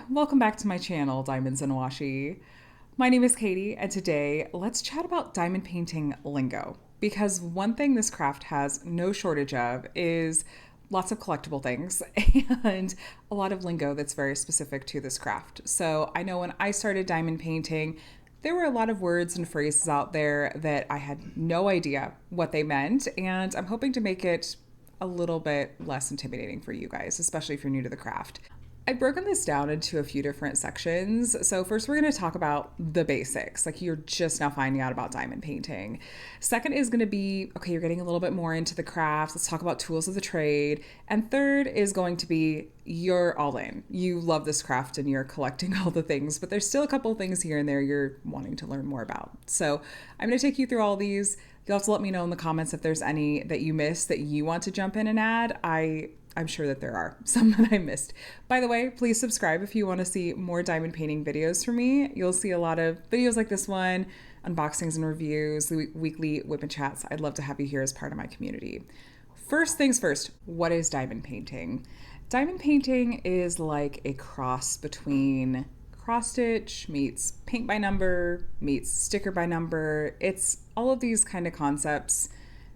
welcome back to my channel, Diamonds and Washi. My name is Katie, and today let's chat about diamond painting lingo. Because one thing this craft has no shortage of is lots of collectible things and a lot of lingo that's very specific to this craft. So I know when I started diamond painting, there were a lot of words and phrases out there that I had no idea what they meant, and I'm hoping to make it a little bit less intimidating for you guys, especially if you're new to the craft. I've broken this down into a few different sections. So first we're going to talk about the basics, like you're just now finding out about diamond painting. Second is going to be, okay, you're getting a little bit more into the craft. Let's talk about tools of the trade. And third is going to be, you're all in. You love this craft and you're collecting all the things, but there's still a couple of things here and there you're wanting to learn more about. So I'm going to take you through all these. You'll have to let me know in the comments if there's any that you missed that you want to jump in and add. I'm sure that there are some that I missed. By the way, please subscribe if you want to see more diamond painting videos from me. You'll see a lot of videos like this one, unboxings and reviews, weekly whip and chats. I'd love to have you here as part of my community. First things first, what is diamond painting? Diamond painting is like a cross between cross stitch meets paint by number meets sticker by number. It's all of these kind of concepts,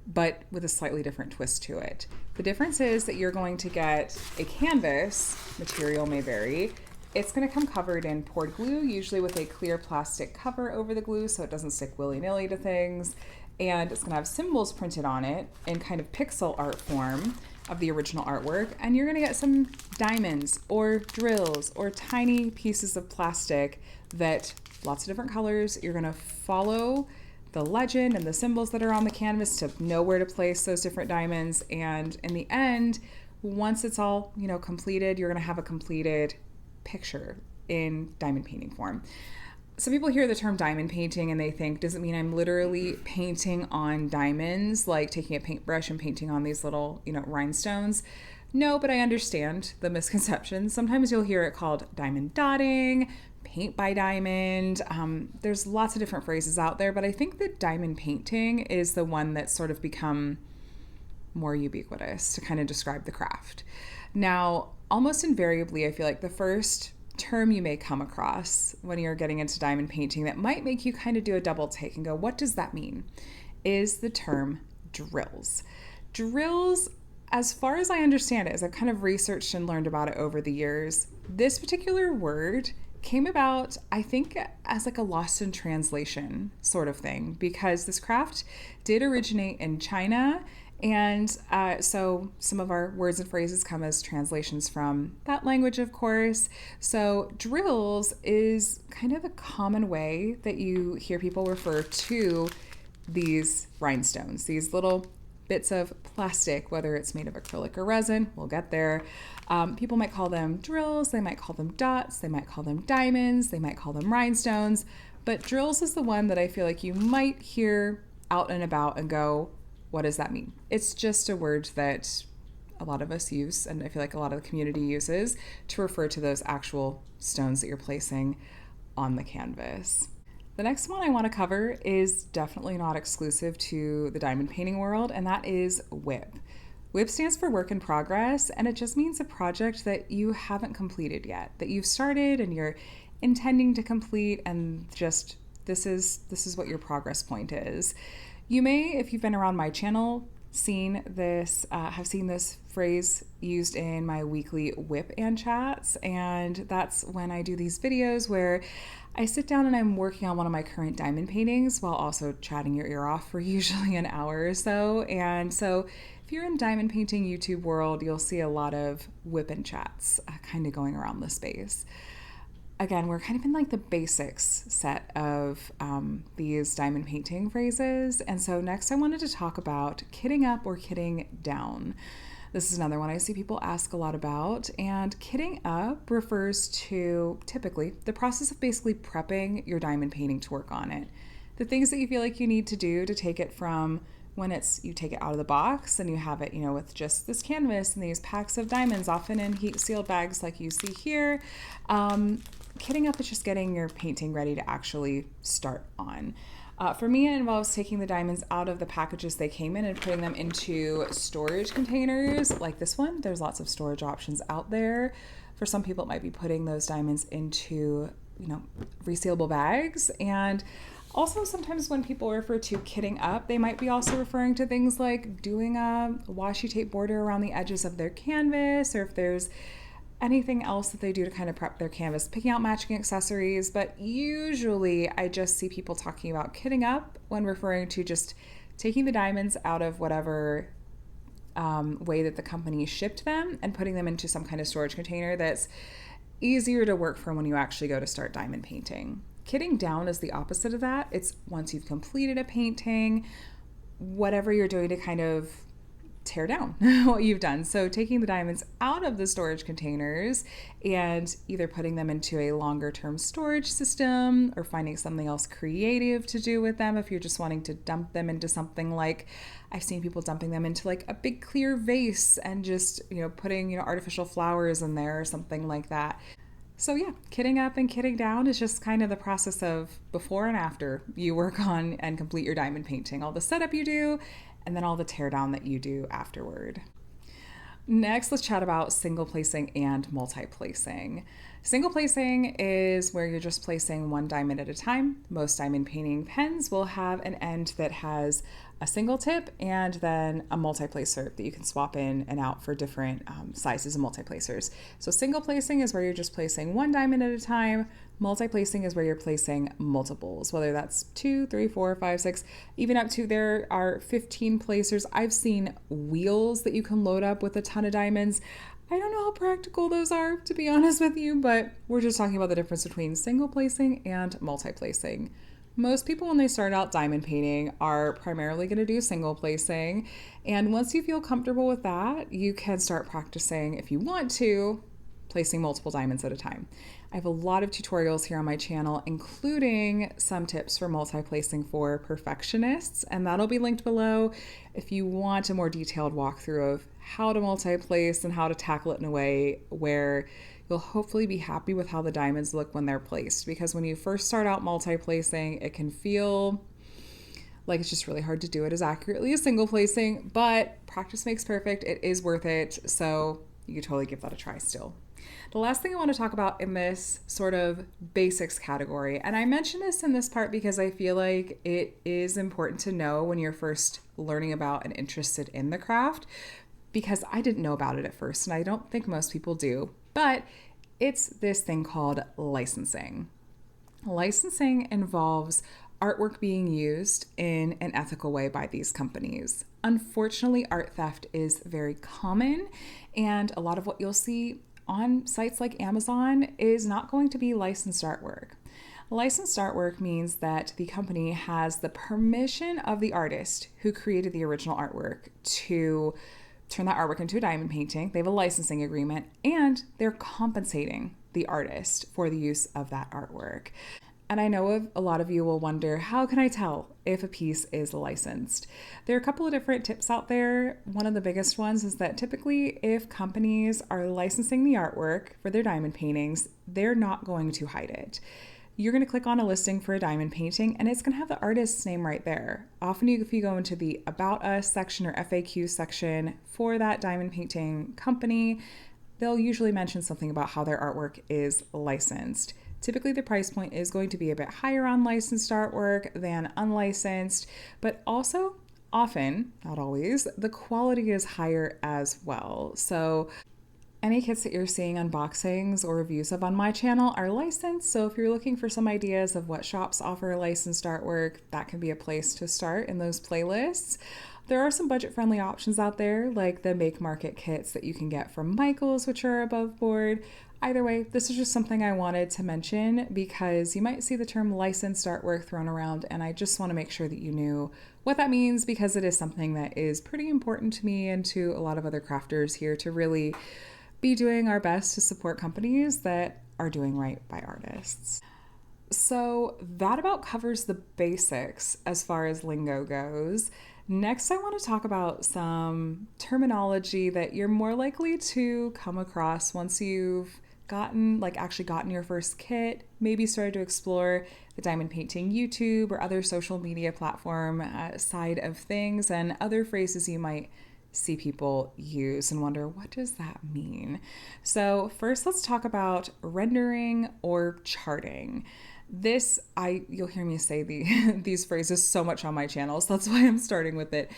but with a slightly different twist to it. The difference is that you're going to get a canvas, material may vary. It's going to come covered in poured glue, usually with a clear plastic cover over the glue so it doesn't stick willy-nilly to things. And it's going to have symbols printed on it in kind of pixel art form of the original artwork. And you're going to get some diamonds or drills or tiny pieces of plastic that lots of different colors. You're going to follow the legend and the symbols that are on the canvas to know where to place those different diamonds. And in the end, once it's all, completed, you're going to have a completed picture in diamond painting form. Some people hear the term diamond painting and they think, does it mean I'm literally painting on diamonds, like taking a paintbrush and painting on these little, rhinestones? No, but I understand the misconception. Sometimes you'll hear it called diamond dotting, paint by diamond. There's lots of different phrases out there, but I think that diamond painting is the one that's sort of become more ubiquitous to kind of describe the craft. Now, almost invariably, I feel like the first term you may come across when you're getting into diamond painting that might make you kind of do a double take and go, what does that mean? Is the term drills. Drills, as far as I understand it, as I've kind of researched and learned about it over the years, this particular word came about, I think, as like a lost in translation sort of thing, because this craft did originate in China. And so some of our words and phrases come as translations from that language, of course. So drills is kind of a common way that you hear people refer to these rhinestones, these little bits of plastic, whether it's made of acrylic or resin, we'll get there. People might call them drills, they might call them dots, they might call them diamonds, they might call them rhinestones, but drills is the one that I feel like you might hear out and about and go, what does that mean? It's just a word that a lot of us use, and I feel like a lot of the community uses to refer to those actual stones that you're placing on the canvas. The next one I want to cover is definitely not exclusive to the diamond painting world, and that is WIP. WIP stands for work in progress, and it just means a project that you haven't completed yet, that you've started and you're intending to complete, and just this is what your progress point is. You may, if you've been around my channel, have seen this phrase used in my weekly whip and chats, and that's when I do these videos where I sit down and I'm working on one of my current diamond paintings while also chatting your ear off for usually an hour or so. And so if you're in diamond painting YouTube world, you'll see a lot of whip and chats kind of going around the space. Again, we're kind of in like the basics set of these diamond painting phrases. And so next I wanted to talk about kitting up or kitting down. This is another one I see people ask a lot about. And kitting up refers to typically the process of basically prepping your diamond painting to work on it. The things that you feel like you need to do to take it from when you take it out of the box and you have it, with just this canvas and these packs of diamonds, often in heat sealed bags like you see here. Kitting up is just getting your painting ready to actually start on. For me, it involves taking the diamonds out of the packages they came in and putting them into storage containers like this one. There's lots of storage options out there. For some people, it might be putting those diamonds into, resealable bags. And also, sometimes when people refer to kitting up, they might be also referring to things like doing a washi tape border around the edges of their canvas, or if there's anything else that they do to kind of prep their canvas, picking out matching accessories. But usually I just see people talking about kitting up when referring to just taking the diamonds out of whatever way that the company shipped them and putting them into some kind of storage container that's easier to work from when you actually go to start diamond painting. Kitting down is the opposite of that. It's once you've completed a painting, whatever you're doing to kind of tear down what you've done. So taking the diamonds out of the storage containers and either putting them into a longer term storage system or finding something else creative to do with them. If you're just wanting to dump them into something like, I've seen people dumping them into like a big clear vase and just, putting, artificial flowers in there or something like that. So yeah, kitting up and kitting down is just kind of the process of before and after you work on and complete your diamond painting. All the setup you do, and then all the teardown that you do afterward. Next, let's chat about single placing and multi-placing. Single placing is where you're just placing one diamond at a time. Most diamond painting pens will have an end that has a single tip and then a multi-placer that you can swap in and out for different sizes of multi-placers. So single placing is where you're just placing one diamond at a time. Multi-placing is where you're placing multiples, whether that's 2, 3, 4, 5, 6, even up to there are 15 placers. I've seen wheels that you can load up with a ton of diamonds. I don't know how practical those are, to be honest with you, but we're just talking about the difference between single placing and multi-placing. Most people, when they start out diamond painting, are primarily going to do single placing. And once you feel comfortable with that, you can start practicing, if you want to, placing multiple diamonds at a time. I have a lot of tutorials here on my channel, including some tips for multi-placing for perfectionists, and that'll be linked below if you want a more detailed walkthrough of how to multi-place and how to tackle it in a way where you'll hopefully be happy with how the diamonds look when they're placed. Because when you first start out multi-placing, it can feel like it's just really hard to do it as accurately as single placing, but practice makes perfect. It is worth it, so you can totally give that a try still. The last thing I want to talk about in this sort of basics category, and I mention this in this part because I feel like it is important to know when you're first learning about and interested in the craft, because I didn't know about it at first, and I don't think most people do, but it's this thing called licensing. Licensing involves artwork being used in an ethical way by these companies. Unfortunately, art theft is very common, and a lot of what you'll see on sites like Amazon is not going to be licensed artwork. Licensed artwork means that the company has the permission of the artist who created the original artwork to turn that artwork into a diamond painting. They have a licensing agreement, and they're compensating the artist for the use of that artwork. And I know a lot of you will wonder, how can I tell if a piece is licensed? There are a couple of different tips out there. One of the biggest ones is that typically if companies are licensing the artwork for their diamond paintings, they're not going to hide it. You're going to click on a listing for a diamond painting and it's going to have the artist's name right there. Often if you go into the About Us section or FAQ section for that diamond painting company, they'll usually mention something about how their artwork is licensed. Typically, the price point is going to be a bit higher on licensed artwork than unlicensed, but also often, not always, the quality is higher as well. So any kits that you're seeing unboxings or reviews of on my channel are licensed. So if you're looking for some ideas of what shops offer licensed artwork, that can be a place to start in those playlists. There are some budget-friendly options out there, like the Make Market kits that you can get from Michaels, which are above board. Either way, this is just something I wanted to mention because you might see the term licensed artwork thrown around, and I just want to make sure that you knew what that means because it is something that is pretty important to me and to a lot of other crafters here to really be doing our best to support companies that are doing right by artists. So that about covers the basics as far as lingo goes. Next, I want to talk about some terminology that you're more likely to come across once you've actually gotten your first kit, maybe started to explore the diamond painting YouTube or other social media platform side of things, and other phrases you might see people use and wonder, what does that mean? So first, let's talk about rendering or charting. You'll hear me say these phrases so much on my channel, so that's why I'm starting with it.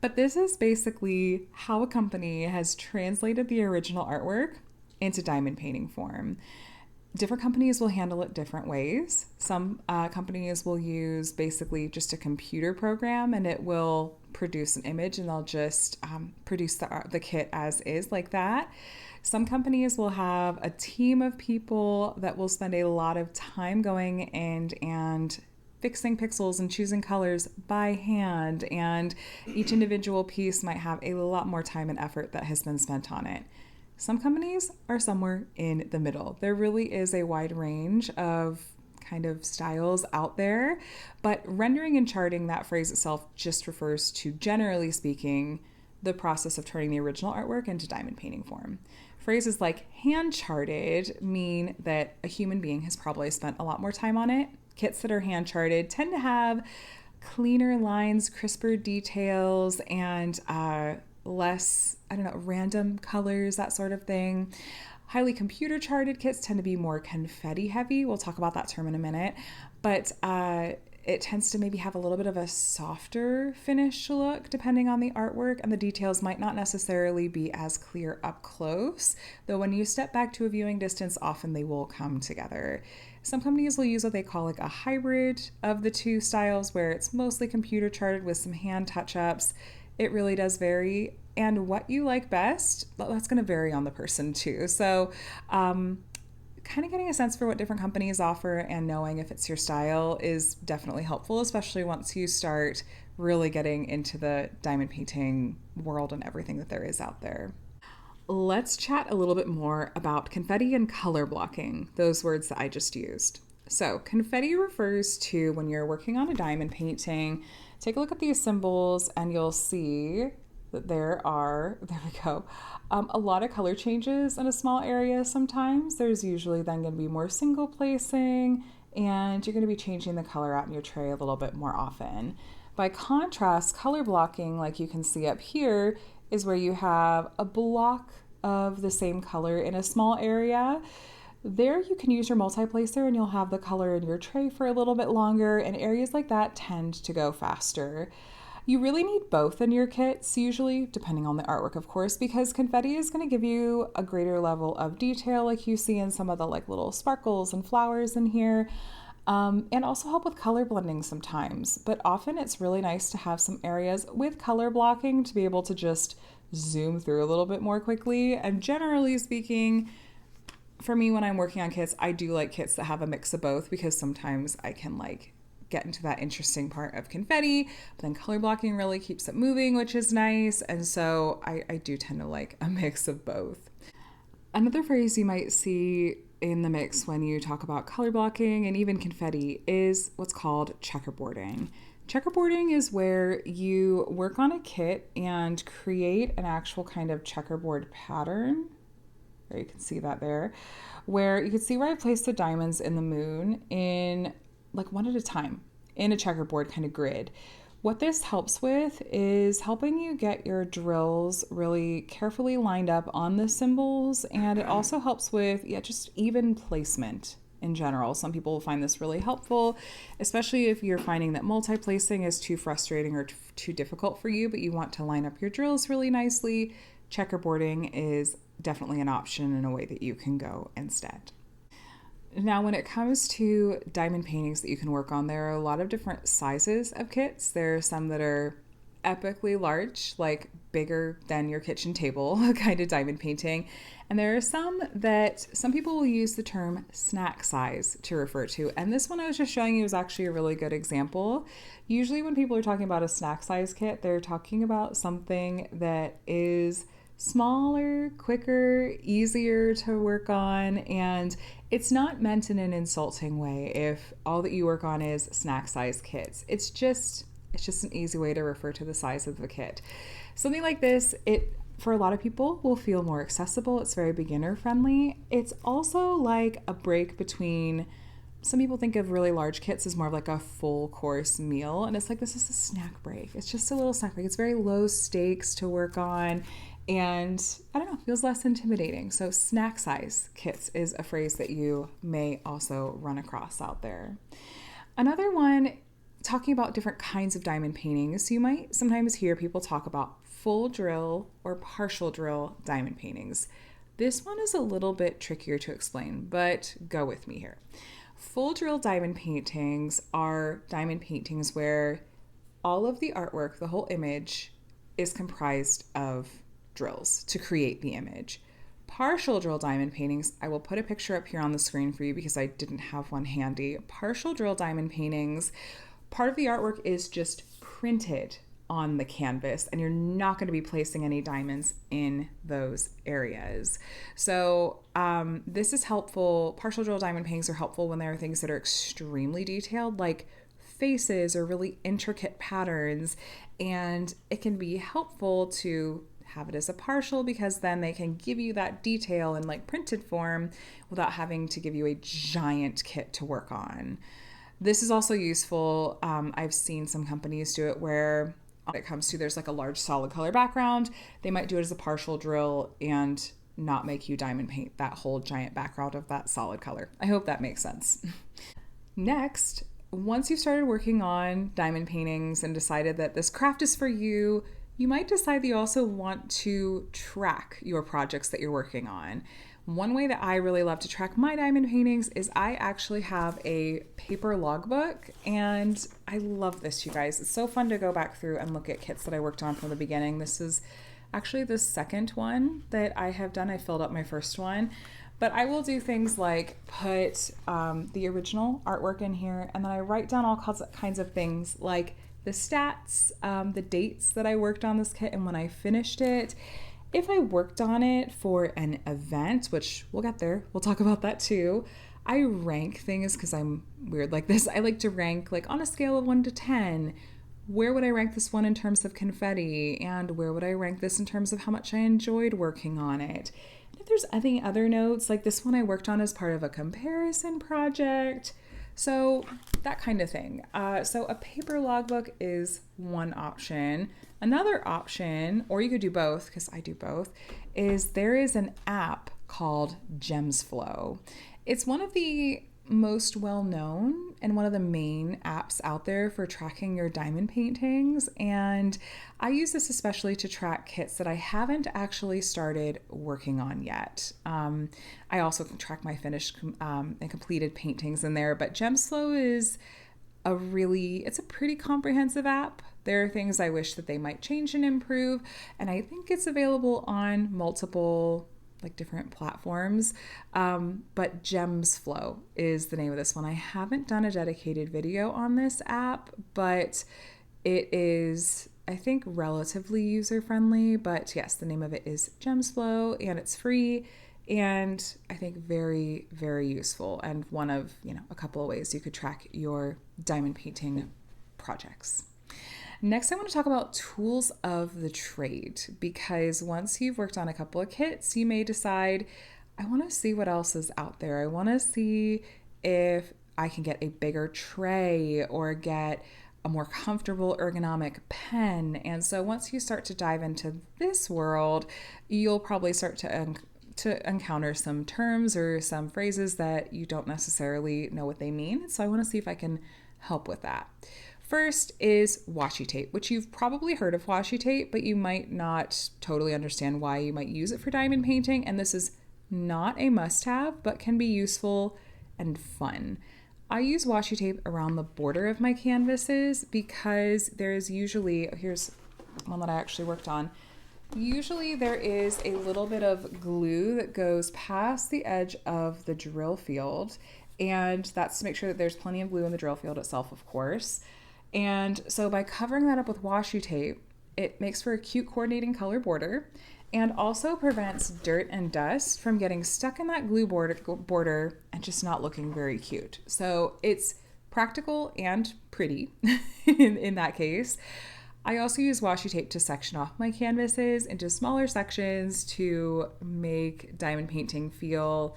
But this is basically how a company has translated the original artwork into diamond painting form. Different companies will handle it different ways. Some companies will use basically just a computer program, and it will produce an image, and they'll just produce the kit as is like that. Some companies will have a team of people that will spend a lot of time going in and fixing pixels and choosing colors by hand, and each individual piece might have a lot more time and effort that has been spent on it. Some companies are somewhere in the middle. There really is a wide range of kind of styles out there, but rendering and charting, that phrase itself just refers to, generally speaking, the process of turning the original artwork into diamond painting form. Phrases like hand charted mean that a human being has probably spent a lot more time on it. Kits that are hand charted tend to have cleaner lines, crisper details, and less, random colors, that sort of thing. Highly computer charted kits tend to be more confetti heavy. We'll talk about that term in a minute, but it tends to maybe have a little bit of a softer finish look depending on the artwork, and the details might not necessarily be as clear up close, though when you step back to a viewing distance, often they will come together. Some companies will use what they call like a hybrid of the two styles, where it's mostly computer charted with some hand touch-ups. It really does vary, and what you like best, that's going to vary on the person too. So kind of getting a sense for what different companies offer and knowing if it's your style is definitely helpful, especially once you start really getting into the diamond painting world and everything that there is out there. Let's chat a little bit more about confetti and color blocking, those words that I just used. So confetti refers to when you're working on a diamond painting. Take a look at these symbols and you'll see that there we go, a lot of color changes in a small area sometimes. There's usually then going to be more single placing, and you're going to be changing the color out in your tray a little bit more often. By contrast, color blocking, like you can see up here, is where you have a block of the same color in a small area. There you can use your multi-placer and you'll have the color in your tray for a little bit longer, and areas like that tend to go faster. You really need both in your kits, usually, depending on the artwork, of course, because confetti is going to give you a greater level of detail, like you see in some of the little sparkles and flowers in here, and also help with color blending sometimes. But often it's really nice to have some areas with color blocking to be able to just zoom through a little bit more quickly. And generally speaking, for me, when I'm working on kits, I do like kits that have a mix of both, because sometimes I can get into that interesting part of confetti, but then color blocking really keeps it moving, which is nice. And so I do tend to like a mix of both. Another phrase you might see in the mix when you talk about color blocking and even confetti is what's called checkerboarding. Checkerboarding is where you work on a kit and create an actual kind of checkerboard pattern. There, you can see that there, where you can see where I placed the diamonds in the moon in one at a time in a checkerboard kind of grid. What this helps with is helping you get your drills really carefully lined up on the symbols, and it also helps with just even placement in general. Some people will find this really helpful, especially if you're finding that multi-placing is too frustrating or too difficult for you, but you want to line up your drills really nicely. Checkerboarding is definitely an option in a way that you can go instead. Now, when it comes to diamond paintings that you can work on, there are a lot of different sizes of kits. There are some that are epically large, like bigger than your kitchen table kind of diamond painting. And there are some that some people will use the term snack size to refer to. And this one I was just showing you is actually a really good example. Usually when people are talking about a snack size kit, they're talking about something that is smaller, quicker, easier to work on, and it's not meant in an insulting way if all that you work on is snack size kits. It's just an easy way to refer to the size of the kit. Something like this, for a lot of people will feel more accessible. It's very beginner friendly. It's also like a break between, some people think of really large kits as more of like a full course meal, and it's like, this is a snack break. It's just a little snack break. It's very low stakes to work on, and I don't know, feels less intimidating. So snack size kits is a phrase that you may also run across out there. Another one, talking about different kinds of diamond paintings, you might sometimes hear people talk about full drill or partial drill diamond paintings. This one is a little bit trickier to explain, but go with me here. Full drill diamond paintings are diamond paintings where all of the artwork, the whole image, is comprised of drills to create the image. Partial drill diamond paintings, I will put a picture up here on the screen for you because I didn't have one handy. Partial drill diamond paintings, part of the artwork is just printed on the canvas, and you're not going to be placing any diamonds in those areas. So this is helpful. Partial drill diamond paintings are helpful when there are things that are extremely detailed, like faces or really intricate patterns, and it can be helpful to have it as a partial because then they can give you that detail in like printed form without having to give you a giant kit to work on. This is also useful. I've seen some companies do it where when it comes to, there's like a large solid color background, they might do it as a partial drill and not make you diamond paint that whole giant background of that solid color. I hope that makes sense. Next, once you've started working on diamond paintings and decided that this craft is for you, you might decide that you also want to track your projects that you're working on. One way that I really love to track my diamond paintings is I actually have a paper logbook, and I love this, you guys. It's so fun to go back through and look at kits that I worked on from the beginning. This is actually the second one that I have done. I filled up my first one, but I will do things like put the original artwork in here, and then I write down all kinds of things like the stats, the dates that I worked on this kit and when I finished it. If I worked on it for an event, which we'll get there, we'll talk about that too, I rank things because I'm weird like this. I like to rank like on a scale of 1 to 10. Where would I rank this one in terms of confetti? And where would I rank this in terms of how much I enjoyed working on it? And if there's any other notes, like this one I worked on as part of a comparison project. So that kind of thing. So a paper logbook is one option. Another option, or you could do both, because I do both, is there is an app called GemsFlow. It's one of the most well-known and one of the main apps out there for tracking your diamond paintings. And I use this especially to track kits that I haven't actually started working on yet. I also can track my finished and completed paintings in there, but GemsFlow is it's a pretty comprehensive app. There are things I wish that they might change and improve, and I think it's available on multiple like different platforms, but GemsFlow is the name of this one. I haven't done a dedicated video on this app, but it is, I think, relatively user-friendly. But yes, the name of it is GemsFlow, and it's free, and I think very, very useful, and one of, a couple of ways you could track your diamond painting projects. Next, I want to talk about tools of the trade, because once you've worked on a couple of kits, you may decide, I want to see what else is out there. I want to see if I can get a bigger tray or get a more comfortable ergonomic pen. And so once you start to dive into this world, you'll probably start to encounter some terms or some phrases that you don't necessarily know what they mean. So I want to see if I can help with that. First is washi tape, which you've probably heard of washi tape, but you might not totally understand why you might use it for diamond painting. And this is not a must-have, but can be useful and fun. I use washi tape around the border of my canvases because there's usually, here's one that I actually worked on. Usually there is a little bit of glue that goes past the edge of the drill field, and that's to make sure that there's plenty of glue in the drill field itself, of course. And so by covering that up with washi tape, it makes for a cute coordinating color border and also prevents dirt and dust from getting stuck in that glue border and just not looking very cute. So it's practical and pretty in that case. I also use washi tape to section off my canvases into smaller sections to make diamond painting feel,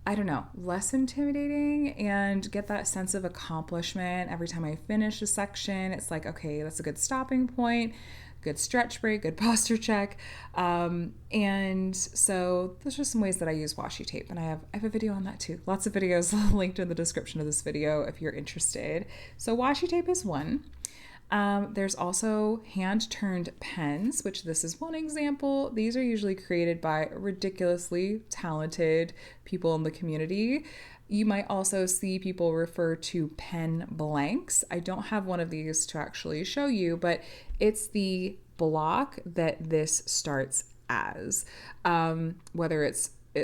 I don't know, less intimidating and get that sense of accomplishment every time I finish a section. It's like, okay, that's a good stopping point, good stretch break, good posture check. And so those are some ways that I use washi tape. And I have a video on that too. Lots of videos linked in the description of this video if you're interested. So washi tape is one. There's also hand-turned pens, which this is one example. These are usually created by ridiculously talented people in the community. You might also see people refer to pen blanks. I don't have one of these to actually show you, but it's the block that this starts as. Whether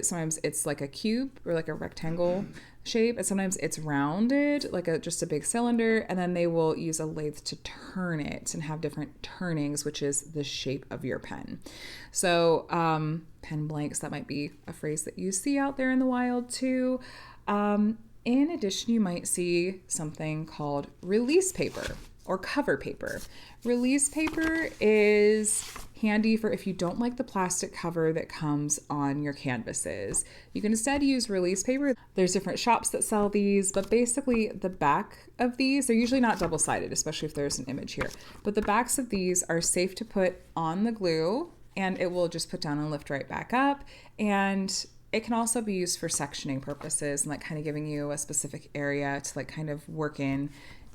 sometimes it's like a cube or like a rectangle shape, and sometimes it's rounded like just a big cylinder, and then they will use a lathe to turn it and have different turnings, which is the shape of your pen. So pen blanks, that might be a phrase that you see out there in the wild too. In addition, you might see something called release paper or cover paper. Release paper is handy for if you don't like the plastic cover that comes on your canvases. You can instead use release paper. There's different shops that sell these, but basically the back of these, they're usually not double-sided, especially if there's an image here, but the backs of these are safe to put on the glue and it will just put down and lift right back up. And it can also be used for sectioning purposes and like kind of giving you a specific area to like kind of work in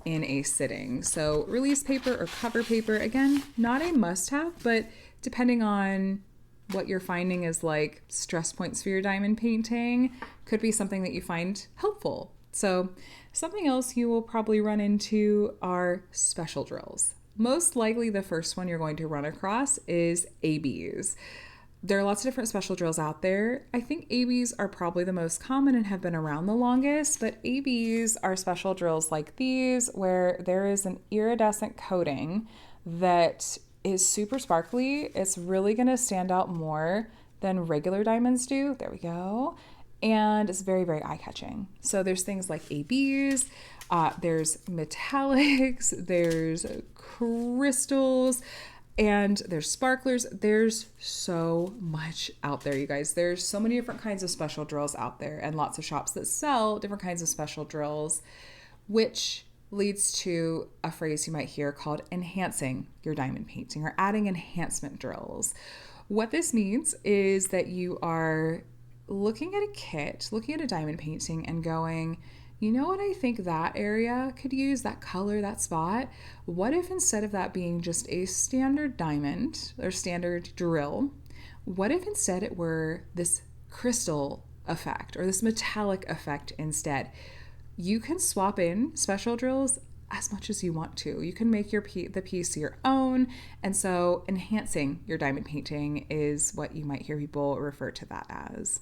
a sitting. So release paper or cover paper, again, not a must-have, but depending on what you're finding is like stress points for your diamond painting, could be something that you find helpful. So something else you will probably run into are special drills. Most likely the first one you're going to run across is ABs. There are lots of different special drills out there. I think ABs are probably the most common and have been around the longest, but ABs are special drills like these where there is an iridescent coating that is super sparkly. It's really going to stand out more than regular diamonds do. There we go. And it's very, very eye-catching. So there's things like ABs, there's metallics, there's crystals, and there's sparklers. There's so much out there, you guys. There's so many different kinds of special drills out there and lots of shops that sell different kinds of special drills, which leads to a phrase you might hear called enhancing your diamond painting or adding enhancement drills. What this means is that you are looking at a kit, looking at a diamond painting and going, you know what I think that area could use, that color, that spot? What if instead of that being just a standard diamond or standard drill, what if instead it were this crystal effect or this metallic effect instead? You can swap in special drills as much as you want to. You can make the piece your own. And so enhancing your diamond painting is what you might hear people refer to that as.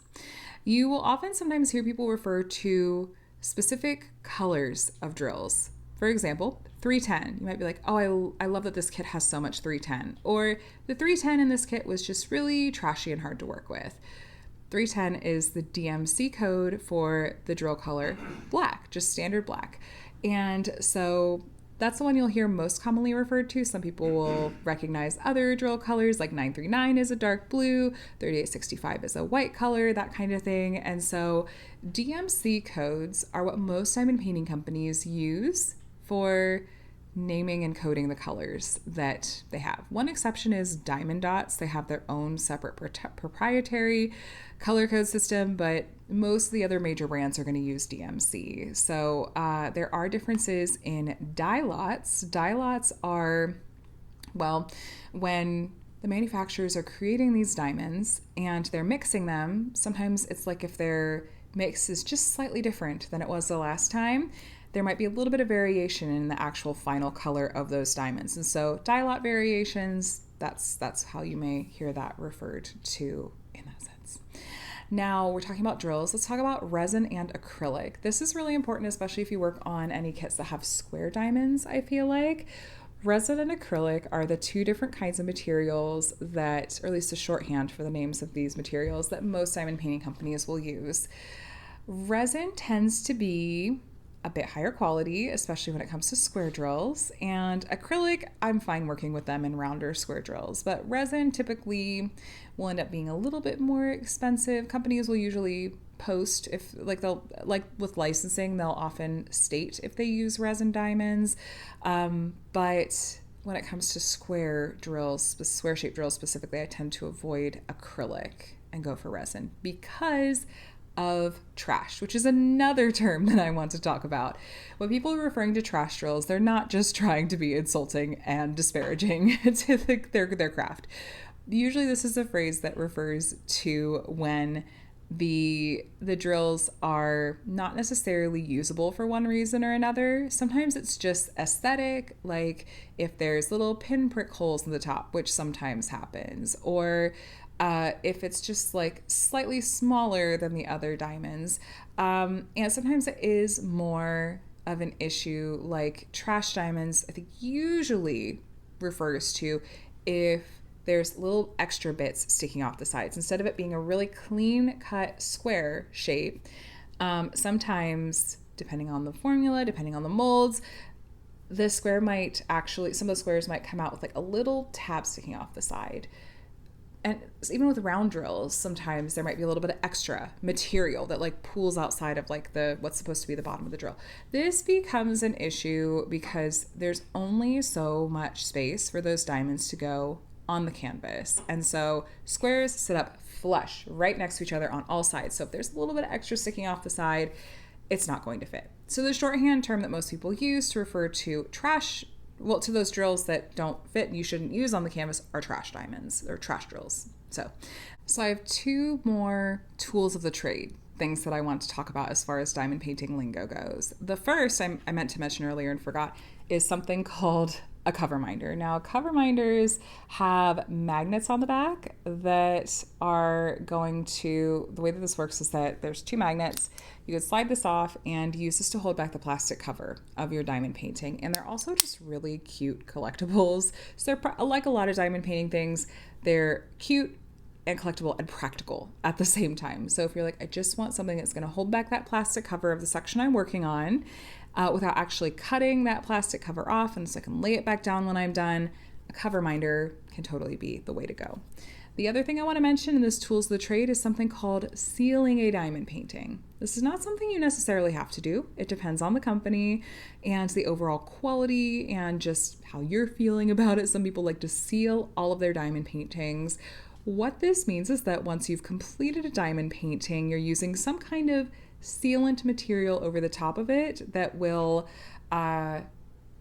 You will often sometimes hear people refer to specific colors of drills. For example, 310. You might be like, oh, I love that this kit has so much 310. Or the 310 in this kit was just really trashy and hard to work with. 310 is the DMC code for the drill color black, just standard black. And so that's the one you'll hear most commonly referred to. Some people will recognize other drill colors, like 939 is a dark blue, 3865 is a white color, that kind of thing. And so DMC codes are what most diamond painting companies use for naming and coding the colors that they have. One exception is Diamond Dots. They have their own separate proprietary color code system, but most of the other major brands are going to use DMC. So there are differences in dye lots. Dye lots are, well, when the manufacturers are creating these diamonds and they're mixing them, sometimes it's like if their mix is just slightly different than it was the last time, there might be a little bit of variation in the actual final color of those diamonds. And so dye lot variations, that's how you may hear that referred to in that sense. Now we're talking about drills. Let's talk about resin and acrylic. This is really important, especially if you work on any kits that have square diamonds, I feel like. Resin and acrylic are the two different kinds of materials that, or at least a shorthand for the names of these materials, that most diamond painting companies will use. Resin tends to be a bit higher quality, especially when it comes to square drills. And acrylic, I'm fine working with them in rounder square drills, but resin typically will end up being a little bit more expensive. Companies will usually post if like with licensing, they'll often state if they use resin diamonds. But when it comes to square drills, square shaped drills specifically, I tend to avoid acrylic and go for resin because of trash, which is another term that I want to talk about. When people are referring to trash drills, they're not just trying to be insulting and disparaging to their craft. Usually this is a phrase that refers to when the drills are not necessarily usable for one reason or another. Sometimes it's just aesthetic, like if there's little pinprick holes in the top, which sometimes happens, or if it's just like slightly smaller than the other diamonds. And sometimes it is more of an issue, like trash diamonds, I think usually refers to if there's little extra bits sticking off the sides. Instead of it being a really clean cut square shape, sometimes, depending on the formula, depending on the molds, the square might actually, some of the squares might come out with like a little tab sticking off the side. And even with round drills, sometimes there might be a little bit of extra material that like pools outside of like what's supposed to be the bottom of the drill. This becomes an issue because there's only so much space for those diamonds to go on the canvas. And so squares sit up flush right next to each other on all sides. So if there's a little bit of extra sticking off the side, it's not going to fit. So the shorthand term that most people use to refer to to those drills that don't fit and you shouldn't use on the canvas are trash diamonds or trash drills. So I have two more tools of the trade, things that I want to talk about as far as diamond painting lingo goes. The first I meant to mention earlier and forgot is something called a cover minder. Now, cover minders have magnets on the back that are the way that this works is that there's two magnets. You could slide this off and use this to hold back the plastic cover of your diamond painting. And they're also just really cute collectibles. So they're like a lot of diamond painting things, they're cute and collectible and practical at the same time. So if you're like, I just want something that's gonna hold back that plastic cover of the section I'm working on, without actually cutting that plastic cover off, and so I can lay it back down when I'm done, a cover minder can totally be the way to go. The other thing I want to mention in this tools of the trade is something called sealing a diamond painting. This is not something you necessarily have to do. It depends on the company and the overall quality and just how you're feeling about it. Some people like to seal all of their diamond paintings. What this means is that once you've completed a diamond painting, you're using some kind of sealant material over the top of it that will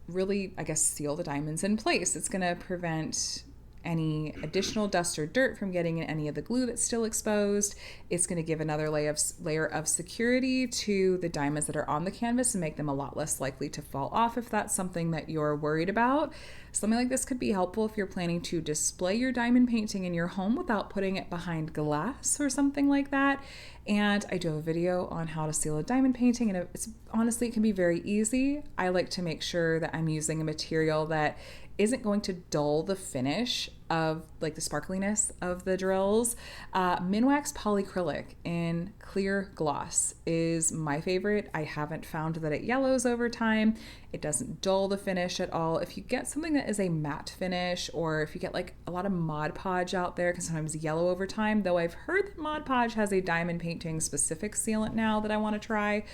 really, I guess, seal the diamonds in place. It's going to prevent any additional dust or dirt from getting in any of the glue that's still exposed. It's going to give another layer of security to the diamonds that are on the canvas and make them a lot less likely to fall off if that's something that you're worried about. Something like this could be helpful if you're planning to display your diamond painting in your home without putting it behind glass or something like that. And I do have a video on how to seal a diamond painting, and it's honestly, it can be very easy. I like to make sure that I'm using a material that isn't going to dull the finish of like the sparkliness of the drills. Minwax polyacrylic in clear gloss is my favorite. I haven't found that it yellows over time. It doesn't dull the finish at all. If you get something that is a matte finish, or if you get like a lot of Mod Podge out there, can sometimes yellow over time, though I've heard that Mod Podge has a diamond painting specific sealant now that I want to try.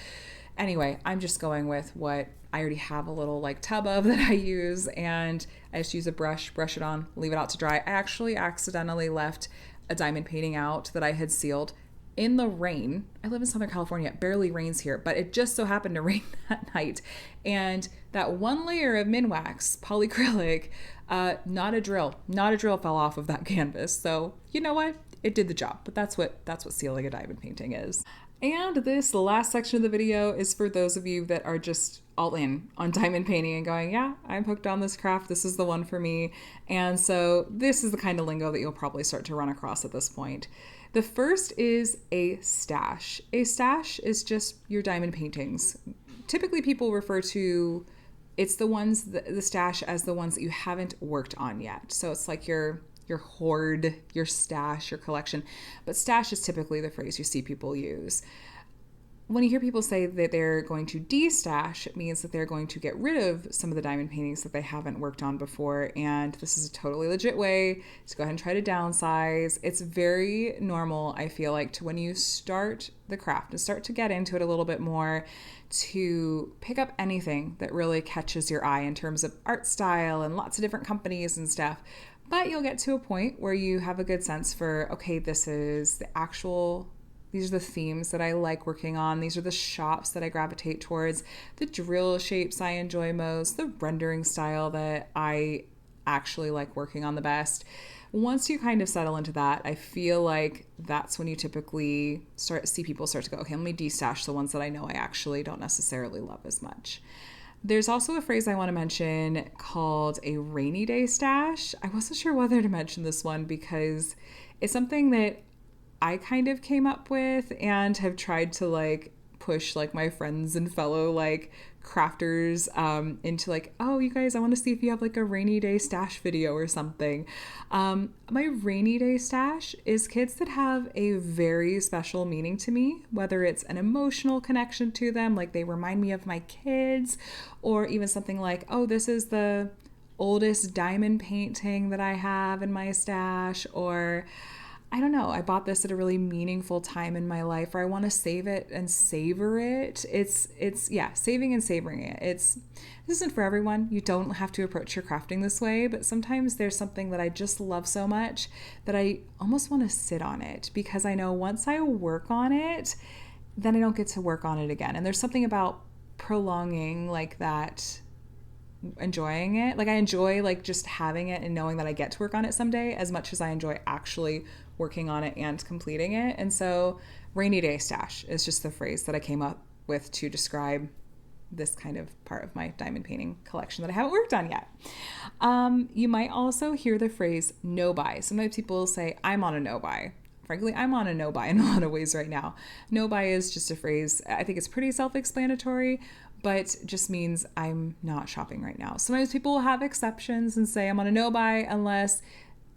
Anyway, I'm just going with what I already have a little like tub of that I use, and I just use a brush it on, leave it out to dry. I actually accidentally left a diamond painting out that I had sealed in the rain. I live in Southern California. It barely rains here, but it just so happened to rain that night. And that one layer of Minwax polyacrylic, not a drill fell off of that canvas. So you know what? It did the job, but that's what sealing a diamond painting is. And this last section of the video is for those of you that are just all in on diamond painting and going, yeah, I'm hooked on this craft. This is the one for me. And so this is the kind of lingo that you'll probably start to run across at this point. The first is a stash. A stash is just your diamond paintings. Typically people refer to the stash as the ones that you haven't worked on yet. So it's like your hoard, your stash, your collection. But stash is typically the phrase you see people use. when you hear people say that they're going to de-stash, it means that they're going to get rid of some of the diamond paintings that they haven't worked on before. And this is a totally legit way to go ahead and try to downsize. It's very normal, I feel like, to when you start the craft and start to get into it a little bit more, to pick up anything that really catches your eye in terms of art style and lots of different companies and stuff. But you'll get to a point where you have a good sense for, okay, these are the themes that I like working on. These are the shops that I gravitate towards, the drill shapes I enjoy most, the rendering style that I actually like working on the best. Once you kind of settle into that, I feel like that's when you typically see people start to go, okay, let me de-stash the ones that I know I actually don't necessarily love as much. There's also a phrase I want to mention called a rainy day stash. I wasn't sure whether to mention this one because it's something that I kind of came up with and have tried to push my friends and fellow crafters into oh, you guys, I want to see if you have a rainy day stash video or something. My rainy day stash is kits that have a very special meaning to me, whether it's an emotional connection to them, like they remind me of my kids, or even something like, oh, this is the oldest diamond painting that I have in my stash, or I don't know, I bought this at a really meaningful time in my life, or I want to save it and savor it. It's saving and savoring it. This isn't for everyone. You don't have to approach your crafting this way, but sometimes there's something that I just love so much that I almost want to sit on it, because I know once I work on it, then I don't get to work on it again. And there's something about prolonging that, enjoying it. I enjoy just having it and knowing that I get to work on it someday as much as I enjoy actually working on it and completing it. And so rainy day stash is just the phrase that I came up with to describe this kind of part of my diamond painting collection that I haven't worked on yet. You might also hear the phrase no buy. Sometimes people say, I'm on a no buy. Frankly, I'm on a no buy in a lot of ways right now. No buy is just a phrase. I think it's pretty self-explanatory, but just means I'm not shopping right now. Sometimes people will have exceptions and say I'm on a no buy unless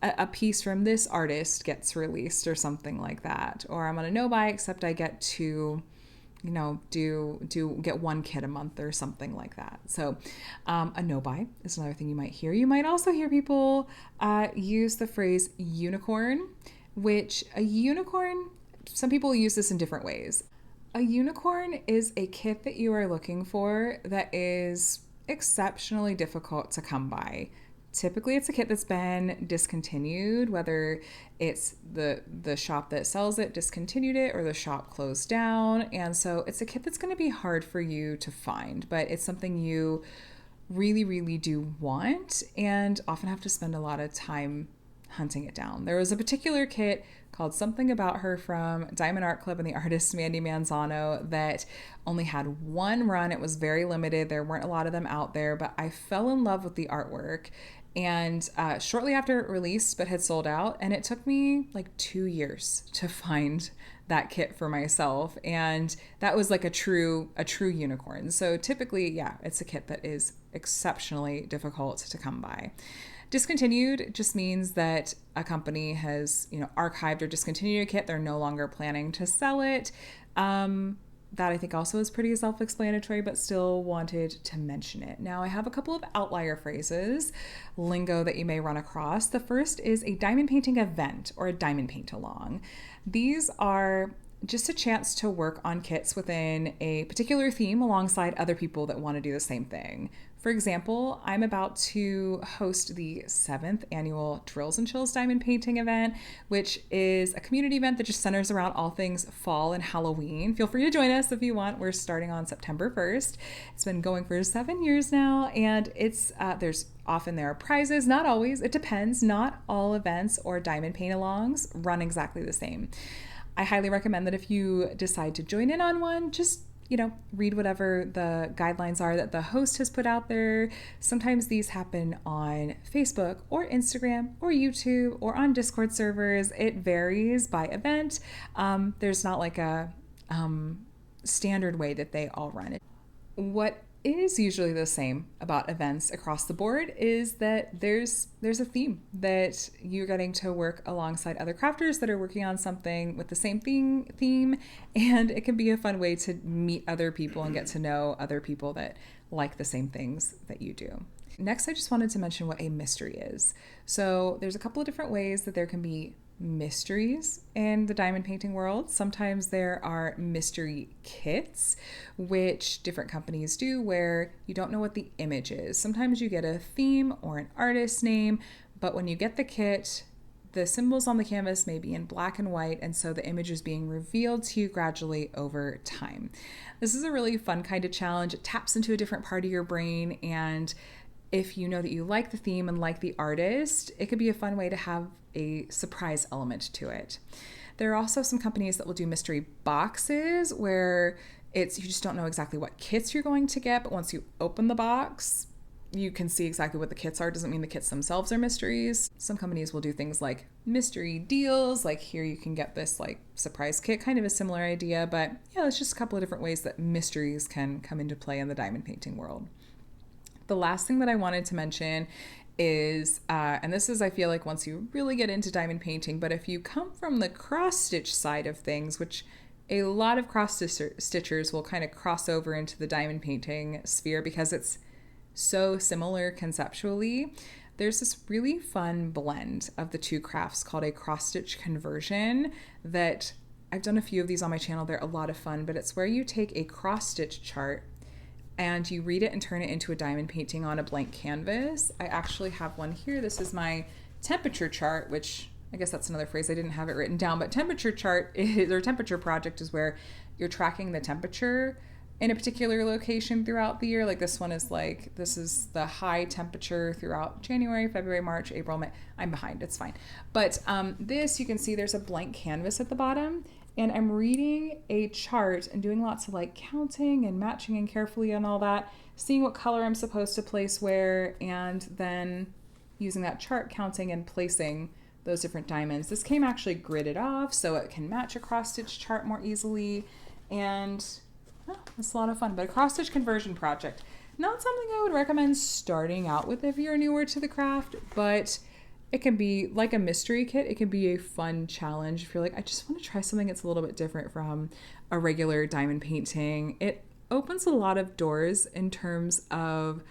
a piece from this artist gets released or something like that. Or I'm on a no buy except I get to, get one kit a month or something like that. So a no buy is another thing you might hear. You might also hear people use the phrase unicorn, some people use this in different ways. A unicorn is a kit that you are looking for that is exceptionally difficult to come by. Typically, it's a kit that's been discontinued, whether it's the shop that sells it discontinued it or the shop closed down. And so it's a kit that's going to be hard for you to find, but it's something you really, really do want and often have to spend a lot of time hunting it down. There was a particular kit called Something About Her from Diamond Art Club and the artist Mandy Manzano that only had one run. It was very limited. There weren't a lot of them out there, but I fell in love with the artwork. And shortly after it released, but had sold out, and it took me 2 years to find that kit for myself, and that was a true unicorn. So typically, it's a kit that is exceptionally difficult to come by. Discontinued just means that a company has, archived or discontinued a kit. They're no longer planning to sell it. That I think also is pretty self-explanatory, but still wanted to mention it. Now, I have a couple of outlier phrases, lingo that you may run across. The first is a diamond painting event or a diamond paint along. These are just a chance to work on kits within a particular theme alongside other people that want to do the same thing. For example, I'm about to host the 7th annual Drills and Chills Diamond Painting event, which is a community event that just centers around all things fall and Halloween. Feel free to join us if you want. We're starting on September 1st. It's been going for 7 years now, and there are prizes, not always, it depends. Not all events or diamond paint-alongs run exactly the same. I highly recommend that if you decide to join in on one, just read whatever the guidelines are that the host has put out there. Sometimes these happen on Facebook or Instagram or YouTube or on Discord servers. It varies by event. There's not a standard way that they all run. What is usually the same about events across the board is that there's a theme that you're getting to work alongside other crafters that are working on something with the same theme, and it can be a fun way to meet other people and get to know other people that like the same things that you do. Next, I just wanted to mention what a mystery is. So there's a couple of different ways that there can be mysteries in the diamond painting world. Sometimes there are mystery kits, which different companies do, where you don't know what the image is. Sometimes you get a theme or an artist name, but when you get the kit, the symbols on the canvas may be in black and white, and so the image is being revealed to you gradually over time. This is a really fun kind of challenge. It taps into a different part of your brain, and if you know that you like the theme and like the artist, it could be a fun way to have a surprise element to it. There are also some companies that will do mystery boxes where you just don't know exactly what kits you're going to get, but once you open the box, you can see exactly what the kits are. Doesn't mean the kits themselves are mysteries. Some companies will do things like mystery deals, like here you can get this like surprise kit, kind of a similar idea, but yeah, it's just a couple of different ways that mysteries can come into play in the diamond painting world. The last thing that I wanted to mention is, and this is, I feel like once you really get into diamond painting, but if you come from the cross stitch side of things, which a lot of cross stitchers will kind of cross over into the diamond painting sphere because it's so similar conceptually, there's this really fun blend of the two crafts called a cross stitch conversion that I've done a few of these on my channel. They're a lot of fun, but it's where you take a cross stitch chart and you read it and turn it into a diamond painting on a blank canvas. I actually have one here. This is my temperature chart, which I guess that's another phrase. I didn't have it written down, but temperature chart is, or temperature project is where you're tracking the temperature in a particular location throughout the year. Like this one is like, this is the high temperature throughout January, February, March, April, May. I'm behind, it's fine. But this, you can see there's a blank canvas at the bottom, and I'm reading a chart and doing lots of like counting and matching and carefully and all that, seeing what color I'm supposed to place where, and then using that chart, counting and placing those different diamonds. This came actually gridded off so it can match a cross stitch chart more easily, and it's a lot of fun. But a cross stitch conversion project, not something I would recommend starting out with if you're newer to the craft, but it can be like a mystery kit. It can be a fun challenge if you're like, I just want to try something that's a little bit different from a regular diamond painting. It opens a lot of doors in terms of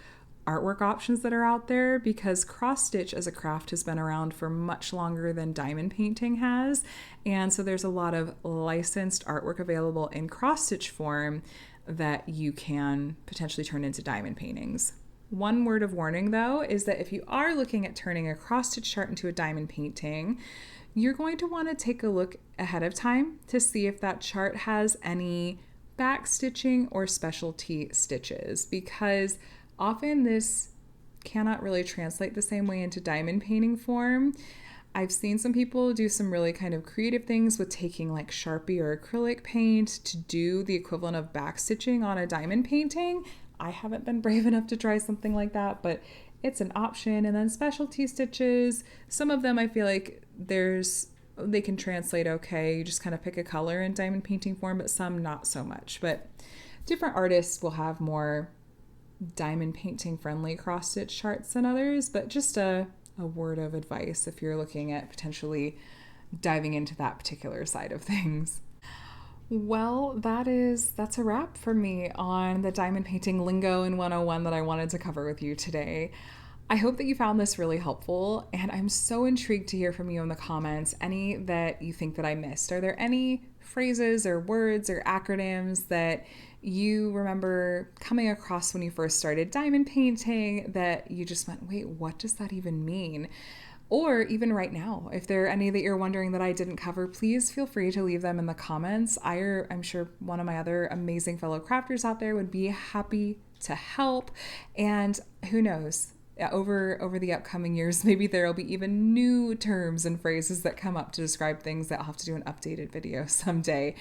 artwork options that are out there, because cross stitch as a craft has been around for much longer than diamond painting has, and so there's a lot of licensed artwork available in cross stitch form that you can potentially turn into diamond paintings. One word of warning though is that if you are looking at turning a cross stitch chart into a diamond painting, you're going to want to take a look ahead of time to see if that chart has any back stitching or specialty stitches, because often this cannot really translate the same way into diamond painting form. I've seen some people do some really kind of creative things with taking like Sharpie or acrylic paint to do the equivalent of back stitching on a diamond painting. I haven't been brave enough to try something like that, but it's an option. And then specialty stitches, some of them I feel like they can translate okay. You just kind of pick a color in diamond painting form, but some not so much. But different artists will have more diamond painting friendly cross stitch charts than others, but just a word of advice if you're looking at potentially diving into that particular side of things. Well, that's a wrap for me on the diamond painting lingo in 101 that I wanted to cover with you today. I hope that you found this really helpful, and I'm so intrigued to hear from you in the comments, any that you think that I missed. Are there any phrases or words or acronyms that you remember coming across when you first started diamond painting that you just went, wait, what does that even mean? Or even right now, if there are any that you're wondering that I didn't cover, please feel free to leave them in the comments. I'm sure one of my other amazing fellow crafters out there would be happy to help. And who knows, over the upcoming years, maybe there will be even new terms and phrases that come up to describe things that I'll have to do an updated video someday.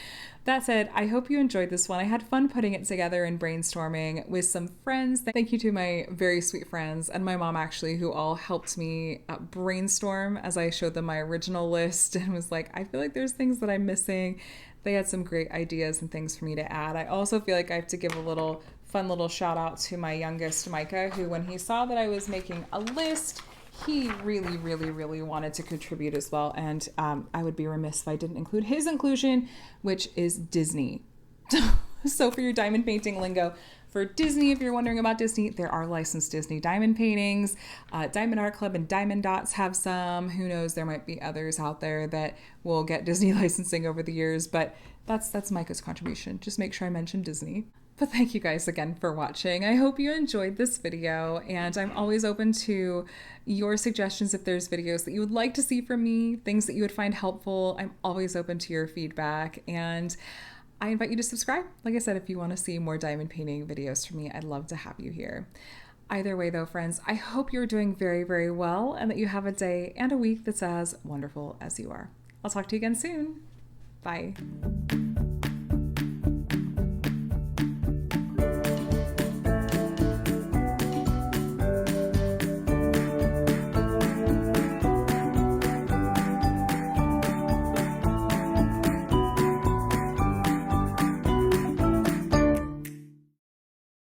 That said, I hope you enjoyed this one. I had fun putting it together and brainstorming with some friends. Thank you to my very sweet friends and my mom actually, who all helped me brainstorm as I showed them my original list and was like, I feel like there's things that I'm missing. They had some great ideas and things for me to add. I also feel like I have to give a little fun little shout out to my youngest, Micah, who when he saw that I was making a list, he really, really, really wanted to contribute as well. And I would be remiss if I didn't include his inclusion, which is Disney. So for your diamond painting lingo, for Disney, if you're wondering about Disney, there are licensed Disney diamond paintings. Diamond Art Club and Diamond Dots have some. Who knows, there might be others out there that will get Disney licensing over the years, but that's Micah's contribution. Just make sure I mention Disney. But thank you guys again for watching. I hope you enjoyed this video, and I'm always open to your suggestions if there's videos that you would like to see from me, things that you would find helpful. I'm always open to your feedback, and I invite you to subscribe. Like I said, if you want to see more diamond painting videos from me, I'd love to have you here. Either way though, friends, I hope you're doing very, very well and that you have a day and a week that's as wonderful as you are. I'll talk to you again soon. Bye.